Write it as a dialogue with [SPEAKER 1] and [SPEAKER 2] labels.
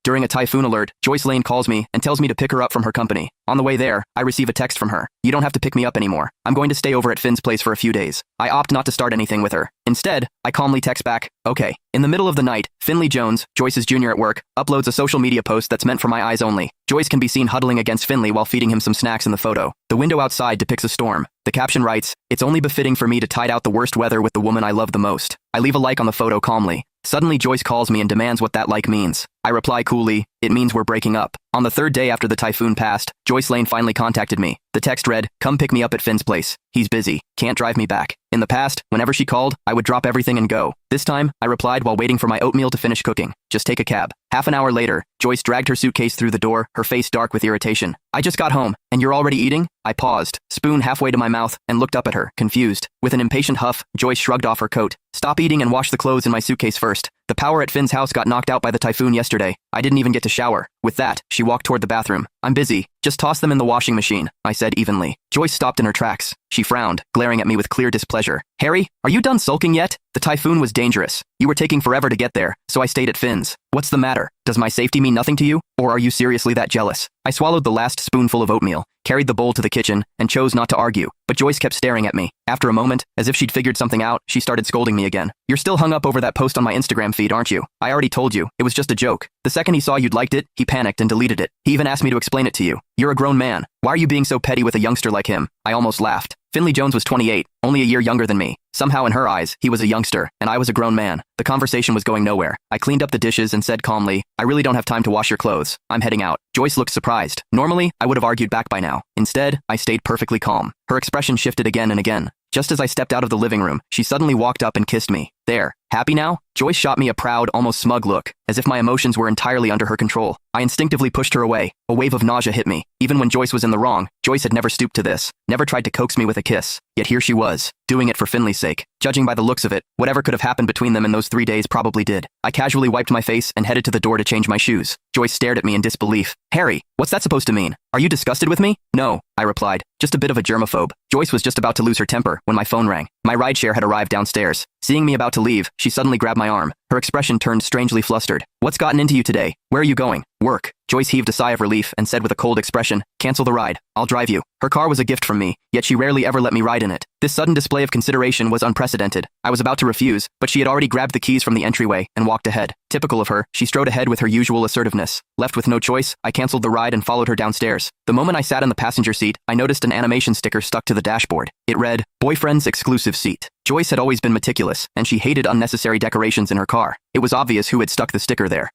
[SPEAKER 1] During a typhoon alert, Joyce Lane calls me and tells me to pick her up from her company. On the way there, I receive a text from her. You don't have to pick me up anymore. I'm going to stay over at Finn's place for a few days. I opt not to start anything with her. Instead, I calmly text back, okay. In the middle of the night, Finley Jones, Joyce's junior at work, uploads a social media post that's meant for my eyes only. Joyce can be seen huddling against Finley while feeding him some snacks in the photo. The window outside depicts a storm. The caption writes, "It's only befitting for me to tide out the worst weather with the woman I love the most." I leave a like on the photo calmly. Suddenly, Joyce calls me and demands what that like means. I reply coolly, "It means we're breaking up." On the third day after the typhoon passed, Joyce Lane finally contacted me. The text read, "Come pick me up at Finn's place. He's busy. Can't drive me back." In the past, whenever she called, I would drop everything and go. This time, I replied while waiting for my oatmeal to finish cooking. "Just take a cab." Half an hour later, Joyce dragged her suitcase through the door, her face dark with irritation. "I just got home, and you're already eating?" I paused, spoon halfway to my mouth, and looked up at her, confused. With an impatient huff, Joyce shrugged off her coat. "Stop eating and wash the clothes in my suitcase first. The power at Finn's house got knocked out by the typhoon yesterday. I didn't even get to shower." With that, she walked toward the bathroom. "I'm busy. Just toss them in the washing machine," I said evenly. Joyce stopped in her tracks. She frowned, glaring at me with clear displeasure. "Harry, are you done sulking yet? The typhoon was dangerous. You were taking forever to get there, so I stayed at Finn's. What's the matter? Does my safety mean nothing to you? Or are you seriously that jealous?" I swallowed the last spoonful of oatmeal, carried the bowl to the kitchen, and chose not to argue, but Joyce kept staring at me. After a moment, as if she'd figured something out, she started scolding me again. "You're still hung up over that post on my Instagram feed, aren't you? I already told you, it was just a joke. The second he saw you'd liked it, he panicked and deleted it. He even asked me to explain it to you. You're a grown man. Why are you being so petty with a youngster like him?" I almost laughed. Finley Jones was 28, only a year younger than me. Somehow in her eyes, he was a youngster, and I was a grown man. The conversation was going nowhere. I cleaned up the dishes and said calmly, "I really don't have time to wash your clothes. I'm heading out." Joyce looked surprised. Normally, I would have argued back by now. Instead, I stayed perfectly calm. Her expression shifted again and again. Just as I stepped out of the living room, she suddenly walked up and kissed me. "There. Happy now?" Joyce shot me a proud, almost smug look, as if my emotions were entirely under her control. I instinctively pushed her away. A wave of nausea hit me. Even when Joyce was in the wrong, Joyce had never stooped to this, never tried to coax me with a kiss. Yet here she was, doing it for Finley's sake. Judging by the looks of it, whatever could have happened between them in those 3 days probably did. I casually wiped my face and headed to the door to change my shoes. Joyce stared at me in disbelief. "Harry, what's that supposed to mean? Are you disgusted with me?" "No," I replied, "just a bit of a germaphobe." Joyce was just about to lose her temper when my phone rang. My rideshare had arrived downstairs. Seeing me about to leave, she suddenly grabbed my arm. Her expression turned strangely flustered. "What's gotten into you today? Where are you going?" "Work." Joyce heaved a sigh of relief and said with a cold expression, "Cancel the ride. I'll drive you." Her car was a gift from me, yet she rarely ever let me ride in it. This sudden display of consideration was unprecedented. I was about to refuse, but she had already grabbed the keys from the entryway and walked ahead. Typical of her, she strode ahead with her usual assertiveness. Left with no choice, I canceled the ride and followed her downstairs. The moment I sat in the passenger seat, I noticed an animation sticker stuck to the dashboard. It read, "Boyfriend's exclusive seat." Joyce had always been meticulous, and she hated unnecessary decorations in her car. It was obvious who had stuck the sticker there.